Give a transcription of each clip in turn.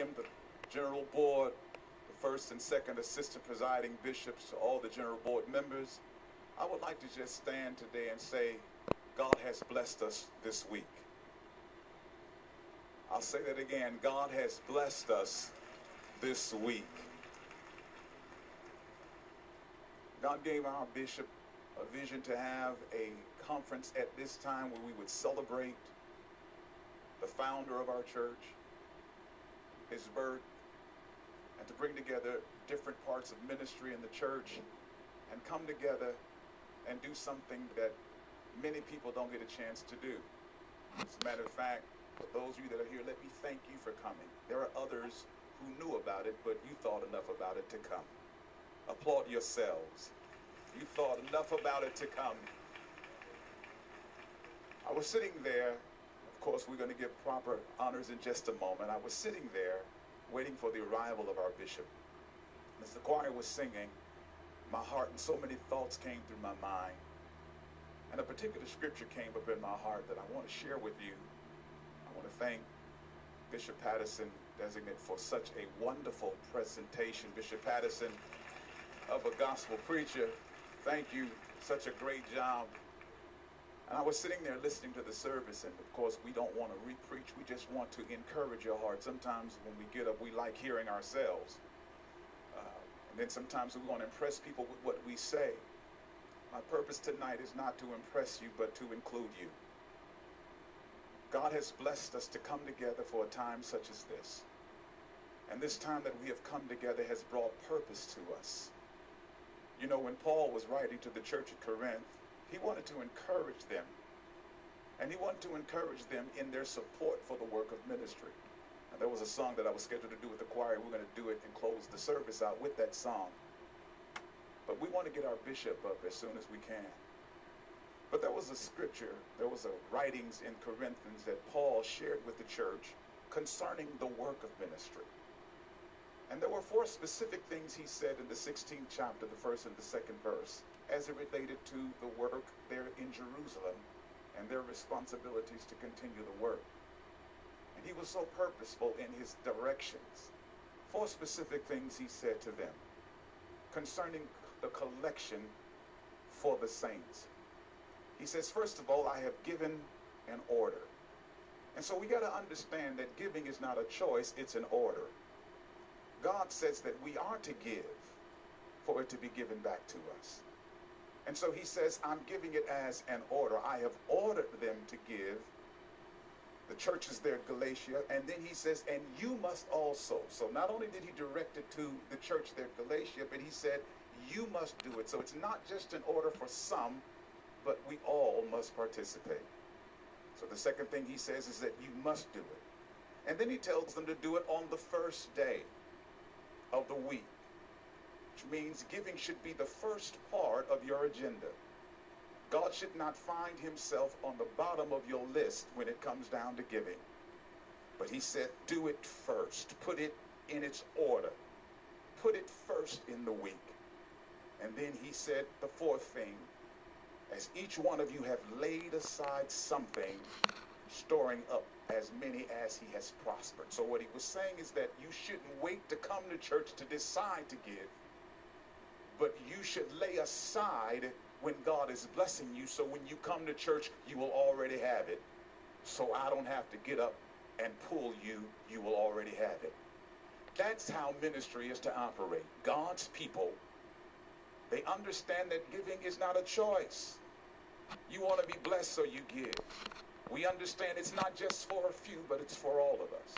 Symposium, the General Board, the first and second assistant presiding bishops, to all the General Board members, I would like to just stand today and say, God has blessed us this week. I'll say that again. God has blessed us this week. God gave our bishop a vision to have a conference at this time where we would celebrate the founder of our church, his birth, and to bring together different parts of ministry in the church and come together and do something that many people don't get a chance to do. As a matter of fact, for those of you that are here, let me thank you for coming. There are others who knew about it, but you thought enough about it to come. Applaud yourselves. You thought enough about it to come. I was sitting there. Of course, we're going to give proper honors in just a moment. I was sitting there waiting for the arrival of our bishop. As the choir was singing, my heart and so many thoughts came through my mind. And a particular scripture came up in my heart that I want to share with you. I want to thank Bishop Patterson, designate, for such a wonderful presentation. Bishop Patterson, of a gospel preacher, thank you. Such a great job. And I was sitting there listening to the service, and of course we don't want to re-preach. We just want to encourage your heart. Sometimes when we get up, we like hearing ourselves. And then sometimes we want to impress people with what we say. My purpose tonight is not to impress you, but to include you. God has blessed us to come together for a time such as this. And this time that we have come together has brought purpose to us. You know, when Paul was writing to the church at Corinth, he wanted to encourage them. And he wanted to encourage them in their support for the work of ministry. And there was a song that I was scheduled to do with the choir. We're going to do it and close the service out with that song. But we want to get our bishop up as soon as we can. But there was a scripture, there was a writings in Corinthians that Paul shared with the church concerning the work of ministry. And there were 4 specific things he said in the 16th chapter, the first and the second verse, as it related to the work there in Jerusalem and their responsibilities to continue the work. And he was so purposeful in his directions. 4 specific things he said to them concerning the collection for the saints. He says, first of all, I have given an order. And so we got to understand that giving is not a choice, it's an order. God says that we are to give for it to be given back to us. And so he says, I'm giving it as an order. I have ordered them to give. The churches there at Galatia. And then he says, and you must also. So not only did he direct it to the church there at Galatia, but he said, you must do it. So it's not just an order for some, but we all must participate. So the second thing he says is that you must do it. And then he tells them to do it on the first day of the week, which means giving should be the first part of your agenda. God should not find himself on the bottom of your list when it comes down to giving. But he said, do it first. Put it in its order. Put it first in the week. And then he said the 4th thing, as each one of you have laid aside something, storing up as many as he has prospered. So what he was saying is that you shouldn't wait to come to church to decide to give, but you should lay aside when God is blessing you, so when you come to church, you will already have it. So I don't have to get up and pull you, you will already have it. That's how ministry is to operate. God's people, they understand that giving is not a choice. You want to be blessed, so you give. We understand it's not just for a few, but it's for all of us.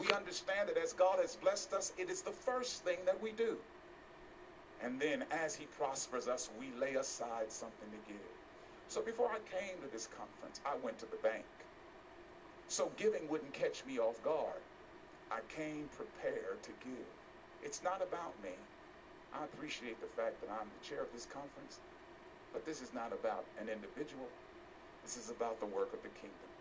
We understand that as God has blessed us, it is the first thing that we do. And then as he prospers us, we lay aside something to give. So before I came to this conference, I went to the bank. So giving wouldn't catch me off guard. I came prepared to give. It's not about me. I appreciate the fact that I'm the chair of this conference, but this is not about an individual. This is about the work of the kingdom.